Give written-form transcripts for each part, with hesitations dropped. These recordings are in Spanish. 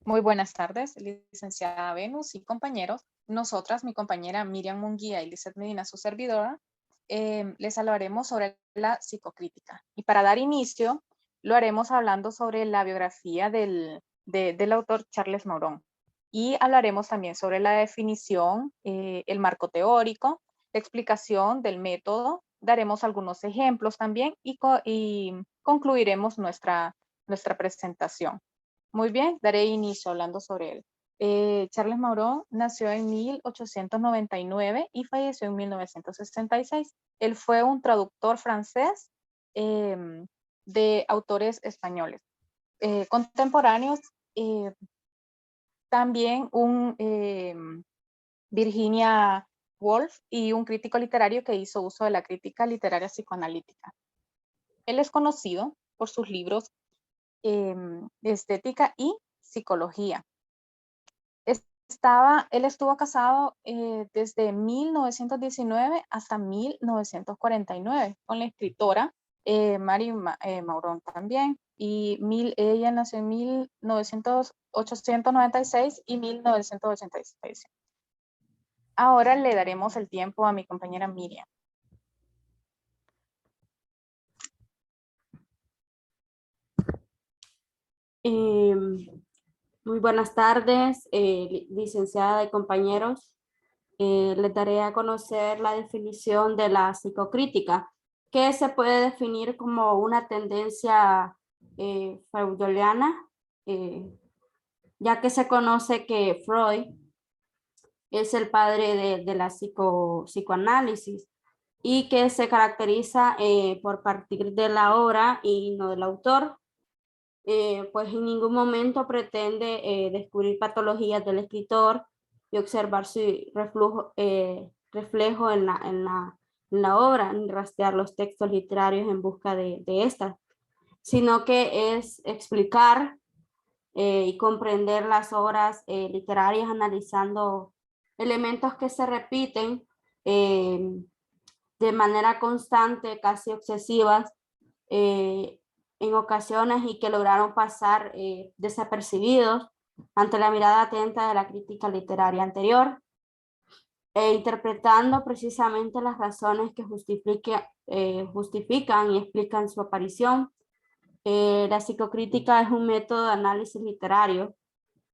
Muy buenas tardes, licenciada Venus y compañeros. Nosotras, mi compañera Miriam Munguía y Lizeth Medina, su servidora, les hablaremos sobre la psicocrítica. Y para dar inicio, lo haremos hablando sobre la biografía del autor Charles Mauron. Y hablaremos también sobre la definición, el marco teórico, la explicación del método, daremos algunos ejemplos también y concluiremos nuestra presentación. Muy bien, daré inicio hablando sobre él. Charles Mauron nació en 1899 y falleció en 1966. Él fue un traductor francés de autores españoles contemporáneos. eh, También Virginia Woolf y un crítico literario que hizo uso de la crítica literaria psicoanalítica. Él es conocido por sus libros de estética y psicología. Él estuvo casado desde 1919 hasta 1949 con la escritora Mary Mauron también. Ella nació en 1896 y 1986. Ahora le daremos el tiempo a mi compañera Miriam. Muy buenas tardes, licenciada y compañeros. Les daré a conocer la definición de la psicocrítica, que se puede definir como una tendencia freudiana, ya que se conoce que Freud es el padre de la psicoanálisis y que se caracteriza por partir de la obra y no del autor. Pues en ningún momento pretende descubrir patologías del escritor y observar su reflejo en la obra, ni rastrear los textos literarios en busca de estas, sino que es explicar y comprender las obras literarias analizando elementos que se repiten de manera constante, casi obsesivas, en ocasiones y que lograron pasar desapercibidos ante la mirada atenta de la crítica literaria anterior, interpretando precisamente las razones que justifican y explican su aparición. La psicocrítica es un método de análisis literario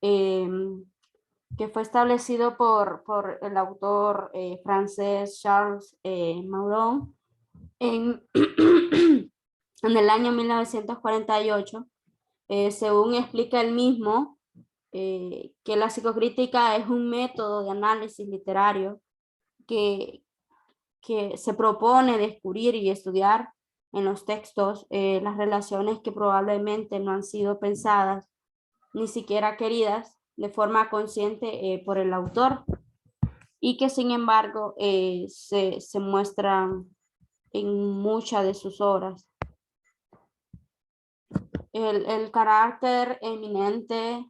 que fue establecido por el autor francés Charles Mauron en en el año 1948, según explica él mismo, que la psicocrítica es un método de análisis literario que, que se propone descubrir y estudiar en los textos las relaciones que probablemente no han sido pensadas, ni siquiera queridas de forma consciente por el autor, y que sin embargo se muestran en muchas de sus obras. El carácter eminentemente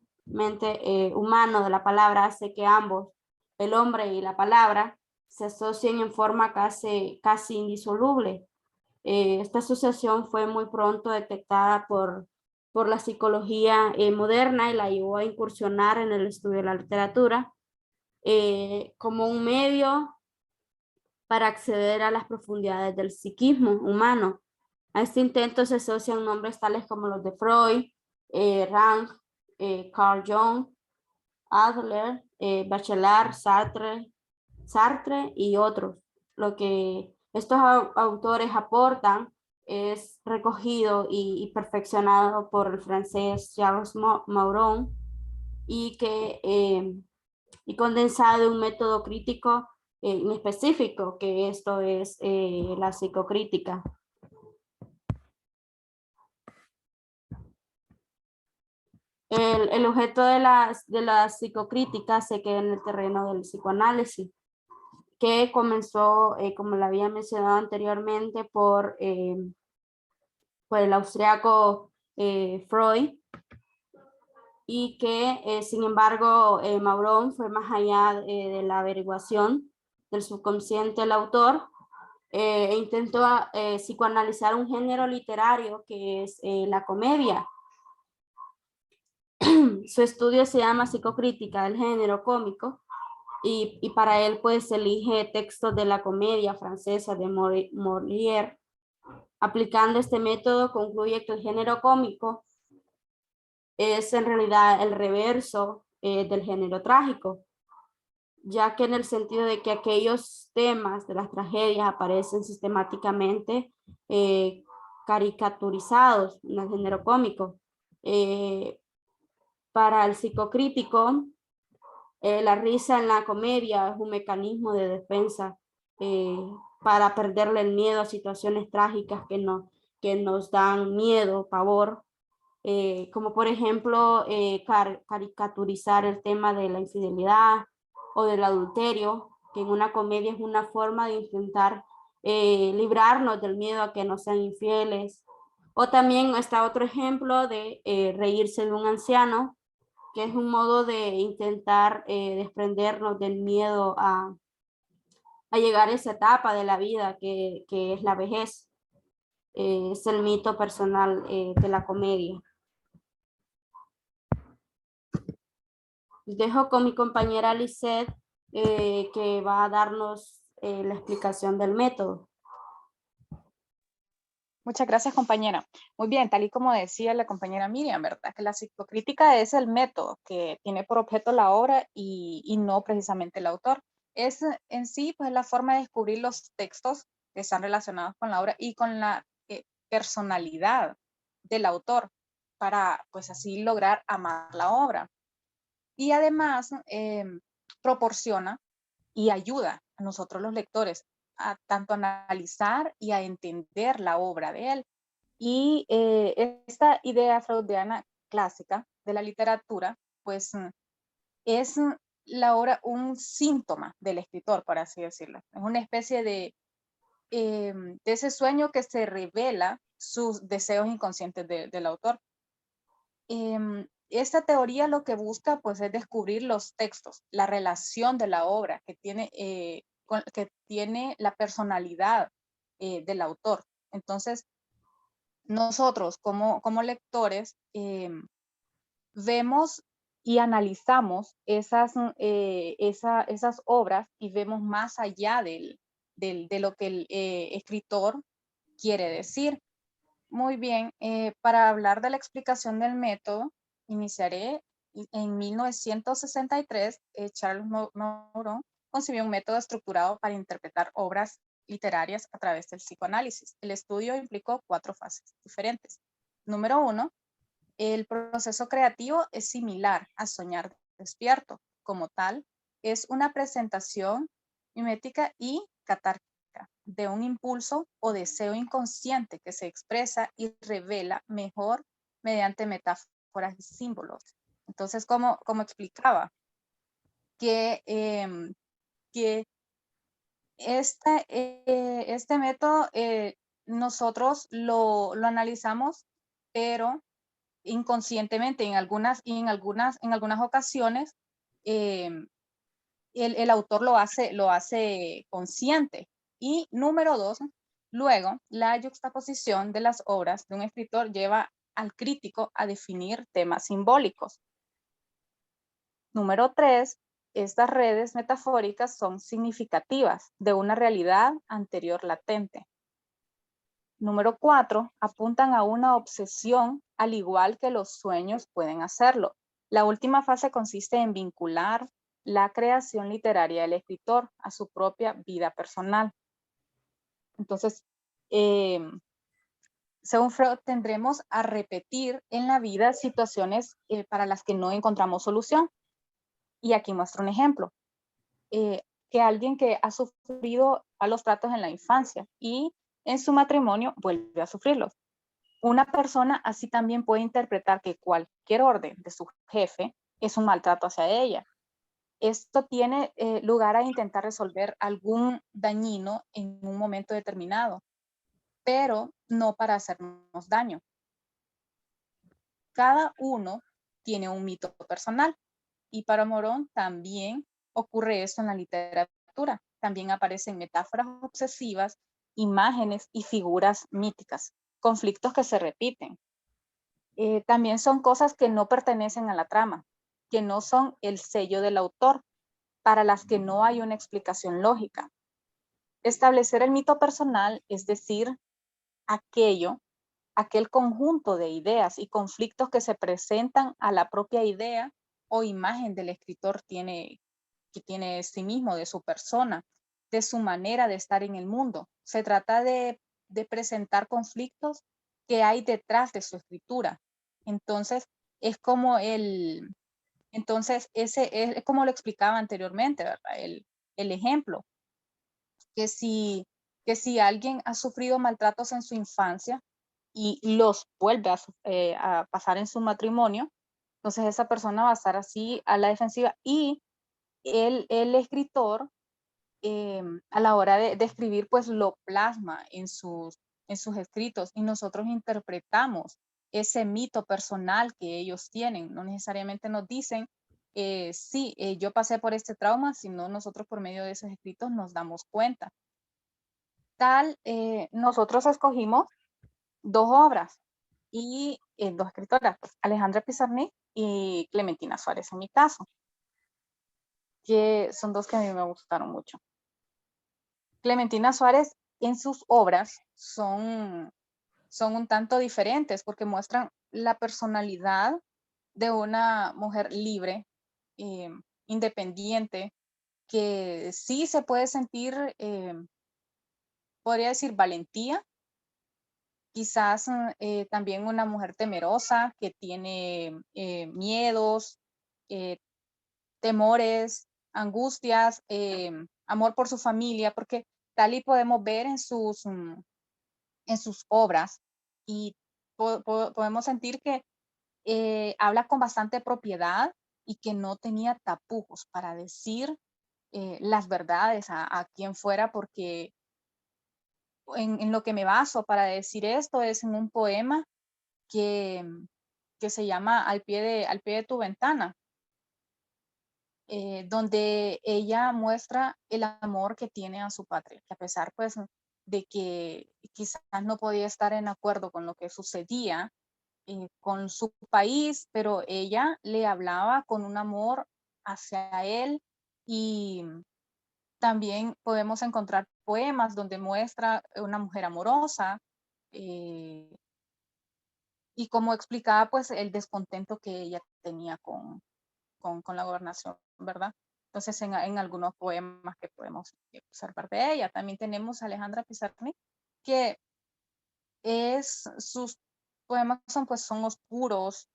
humano de la palabra hace que ambos, el hombre y la palabra, se asocien en forma casi indisoluble. Esta asociación fue muy pronto detectada por la psicología moderna y la llevó a incursionar en el estudio de la literatura como un medio para acceder a las profundidades del psiquismo humano. A este intento se asocian nombres tales como los de Freud, Rand, Carl Jung, Adler, Bachelard, Sartre y otros. Lo que estos autores aportan es recogido y perfeccionado por el francés Charles Mauron y condensado en un método crítico en específico, que esto es la psicocrítica. El objeto de la psicocrítica se queda en el terreno del psicoanálisis, que comenzó, como lo había mencionado anteriormente, por el austriaco Freud, y que sin embargo Mauron fue más allá de la averiguación del subconsciente del autor, e intentó psicoanalizar un género literario que es la comedia. Su estudio se llama Psicocrítica del género cómico y para él pues elige textos de la comedia francesa de Molière. Aplicando este método concluye que el género cómico es en realidad el reverso del género trágico, ya que en el sentido de que aquellos temas de las tragedias aparecen sistemáticamente caricaturizados en el género cómico. Para el psicocrítico, la risa en la comedia es un mecanismo de defensa para perderle el miedo a situaciones trágicas que nos dan miedo, pavor, como por ejemplo caricaturizar el tema de la infidelidad o del adulterio, que en una comedia es una forma de intentar librarnos del miedo a que nos sean infieles. O también está otro ejemplo de reírse de un anciano, que es un modo de intentar desprendernos del miedo a llegar a esa etapa de la vida que es la vejez. Es el mito personal de la comedia. Dejo con mi compañera Lisette que va a darnos la explicación del método. Muchas gracias, compañera. Muy bien, tal y como decía la compañera Miriam, ¿verdad? Que la psicocrítica es el método que tiene por objeto la obra y no precisamente el autor. Es en sí, pues, la forma de descubrir los textos que están relacionados con la obra y con la personalidad del autor para, pues, así lograr amar la obra. Y además, proporciona y ayuda a nosotros los lectores a tanto analizar y a entender la obra de él. Y esta idea freudiana clásica de la literatura, pues es la obra un síntoma del escritor, por así decirlo. Es una especie de ese sueño que se revela sus deseos inconscientes del autor. Esta teoría lo que busca pues es descubrir los textos, la relación de la obra que tiene la personalidad del autor. Entonces, nosotros como lectores vemos y analizamos esas obras y vemos más allá de lo que el escritor quiere decir. Muy bien, para hablar de la explicación del método, iniciaré en 1963. Charles Mauron concibió un método estructurado para interpretar obras literarias a través del psicoanálisis. El estudio implicó 4 fases diferentes. Número 1, el proceso creativo es similar a soñar despierto. Como tal, es una presentación mimética y catártica de un impulso o deseo inconsciente que se expresa y revela mejor mediante metáforas y símbolos. Entonces, como explicaba, que este método nosotros lo analizamos, pero inconscientemente en algunas ocasiones el autor lo hace consciente. Y número 2, luego la yuxtaposición de las obras de un escritor lleva al crítico a definir temas simbólicos. Número 3, estas redes metafóricas son significativas de una realidad anterior latente. Número 4, apuntan a una obsesión, al igual que los sueños pueden hacerlo. La última fase consiste en vincular la creación literaria del escritor a su propia vida personal. Entonces, según Freud, tendremos a repetir en la vida situaciones para las que no encontramos solución. Y aquí muestro un ejemplo. Que alguien que ha sufrido malos tratos en la infancia y en su matrimonio vuelve a sufrirlos. Una persona así también puede interpretar que cualquier orden de su jefe es un maltrato hacia ella. Esto tiene lugar a intentar resolver algún dañino en un momento determinado, pero no para hacernos daño. Cada uno tiene un mito personal y para Morón también ocurre esto en la literatura. También aparecen metáforas obsesivas, imágenes y figuras míticas, conflictos que se repiten. También son cosas que no pertenecen a la trama, que no son el sello del autor, para las que no hay una explicación lógica. Establecer el mito personal, es decir, aquel conjunto de ideas y conflictos que se presentan a la propia idea o imagen del escritor que tiene de sí mismo, de su persona, de su manera de estar en el mundo. Se trata de presentar conflictos que hay detrás de su escritura. Entonces, es como ese es como lo explicaba anteriormente, ¿verdad? El ejemplo, que si alguien ha sufrido maltratos en su infancia y los vuelve a pasar en su matrimonio, entonces esa persona va a estar así a la defensiva y el escritor a la hora de escribir pues lo plasma en sus escritos y nosotros interpretamos ese mito personal que ellos tienen. No necesariamente nos dicen, sí, yo pasé por este trauma, sino nosotros por medio de esos escritos nos damos cuenta. Nosotros escogimos dos obras y dos escritoras, pues, Alejandra Pizarnik y Clementina Suárez en mi caso, que son dos que a mí me gustaron mucho. Clementina Suárez en sus obras son un tanto diferentes porque muestran la personalidad de una mujer libre, eh, independiente, que sí se puede sentir, podría decir, valentía. Quizás también una mujer temerosa que tiene miedos, eh, temores, angustias, amor por su familia, porque tal y podemos ver en sus obras y podemos sentir que habla con bastante propiedad y que no tenía tapujos para decir las verdades a quien fuera, porque en lo que me baso para decir esto es en un poema que, que se llama Al pie de tu ventana, donde ella muestra el amor que tiene a su patria, que a pesar pues de que quizás no podía estar en acuerdo con lo que sucedía con su país, pero ella le hablaba con un amor hacia él y también podemos encontrar poemas donde muestra una mujer amorosa eh, y como explicaba pues el descontento que ella tenía con la gobernación, ¿verdad? Entonces, en algunos poemas que podemos observar de ella, también tenemos a Alejandra Pizarnik, que sus poemas son oscuros,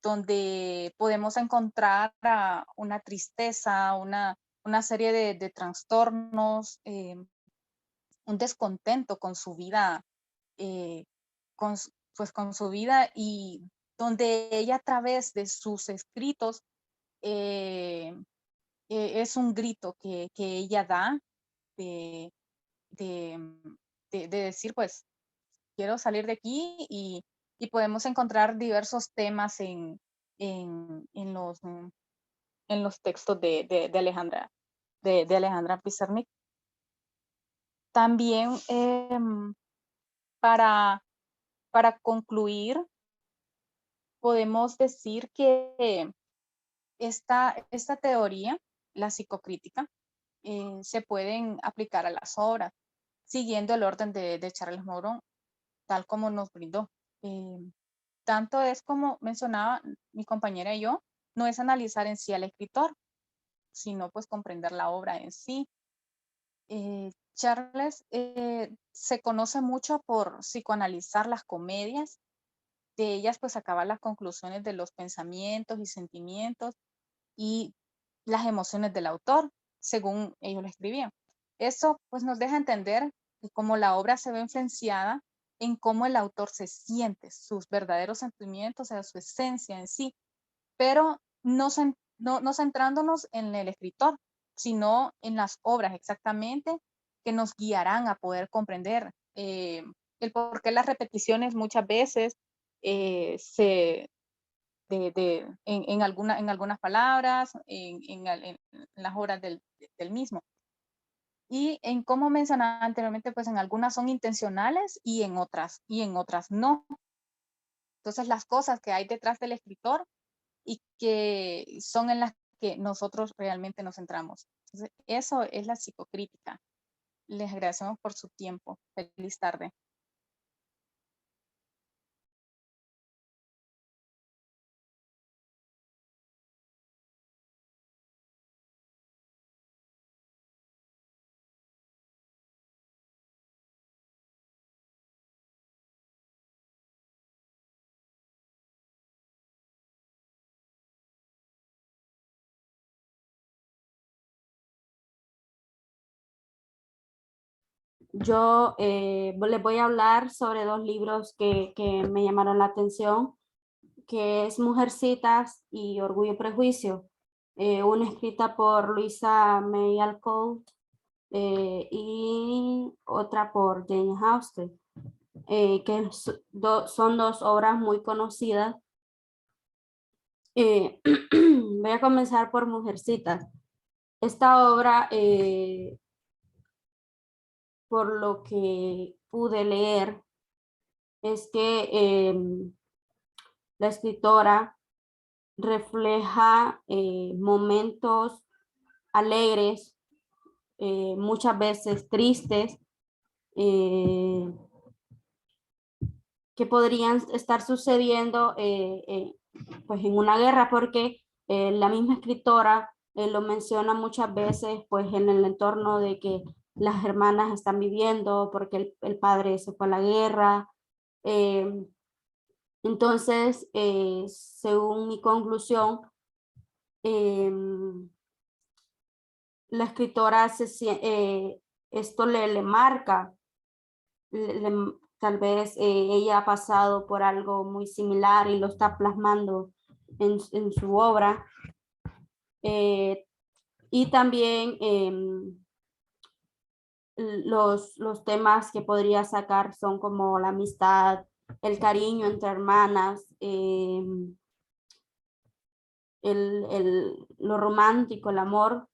donde podemos encontrar una tristeza, una serie de trastornos, un descontento con su vida, eh, con su vida y donde ella a través de sus escritos eh, es un grito que ella da de, de, de decir, pues, quiero salir de aquí y podemos encontrar diversos temas en, en los, mm, en los textos de Alejandra Pizarnik. También para, para concluir, podemos decir que esta teoría, la psicocrítica, se pueden aplicar a las obras, siguiendo el orden de Charles Mauron, tal como nos brindó. Eh, Tanto es como mencionaba mi compañera y yo, no es analizar en sí al escritor, sino pues comprender la obra en sí. Charles se conoce mucho por psicoanalizar las comedias, de ellas pues sacaban las conclusiones de los pensamientos y sentimientos y las emociones del autor, según ellos lo escribían. Eso pues nos deja entender que como la obra se ve influenciada en cómo el autor se siente, sus verdaderos sentimientos, o sea, su esencia en sí, pero no centrándonos en el escritor, sino en las obras exactamente que nos guiarán a poder comprender el por qué las repeticiones muchas veces se en algunas palabras, en las obras del mismo. Y en como mencionaba anteriormente, pues en algunas son intencionales y en otras no. Entonces, las cosas que hay detrás del escritor y que son en las que nosotros realmente nos centramos. Entonces, eso es la psicocrítica. Les agradecemos por su tiempo. Feliz tarde. Yo les voy a hablar sobre dos libros que me llamaron la atención, que es Mujercitas y Orgullo y Prejuicio. Una escrita por Louisa May Alcott y otra por Jane Austen, que son dos obras muy conocidas. Voy a comenzar por Mujercitas. Esta obra, por lo que pude leer, es que la escritora refleja momentos alegres, muchas veces tristes, que podrían estar sucediendo pues en una guerra, porque la misma escritora lo menciona muchas veces pues en el entorno de que las hermanas están viviendo porque el padre se fue a la guerra. Entonces, según mi conclusión, la escritora esto le marca, tal vez ella ha pasado por algo muy similar y lo está plasmando en su obra. Y también los temas que podría sacar son como la amistad, el cariño entre hermanas, lo romántico, el amor,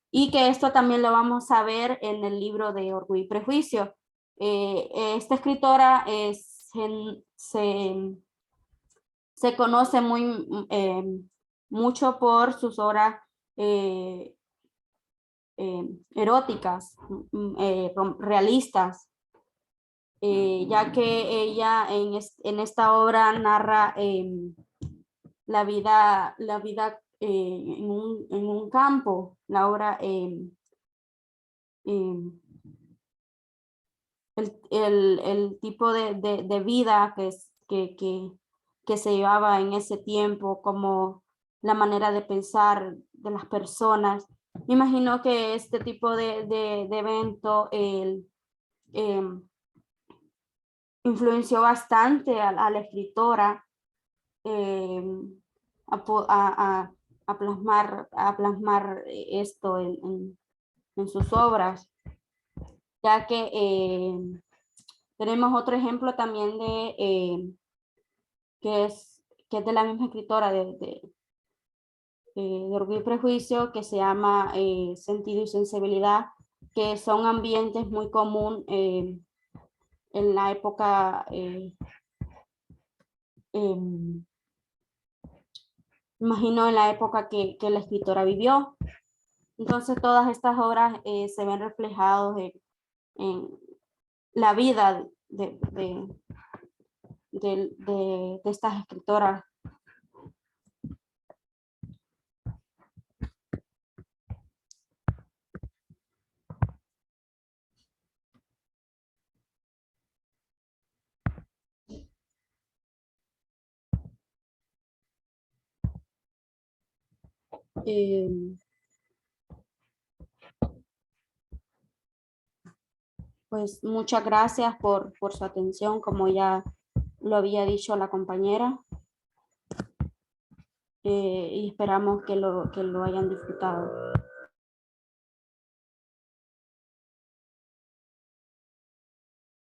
y que esto también lo vamos a ver en el libro de Orgullo y Prejuicio. Esta escritora se conoce mucho por sus obras eróticas, realistas, ya que ella en esta obra narra la vida en un campo, la obra el tipo de vida que se llevaba en ese tiempo, como la manera de pensar de las personas. Me imagino que este tipo de evento influenció bastante a la escritora a plasmar esto en sus obras, ya que tenemos otro ejemplo también que es de la misma escritora de Orgullo y Prejuicio, que se llama Sentido y Sensibilidad, que son ambientes muy común en la época imagino en la época que la escritora vivió. Entonces todas estas obras se ven reflejados en la vida de estas escritoras. Pues muchas gracias por su atención, como ya lo había dicho la compañera, y esperamos que lo hayan disfrutado.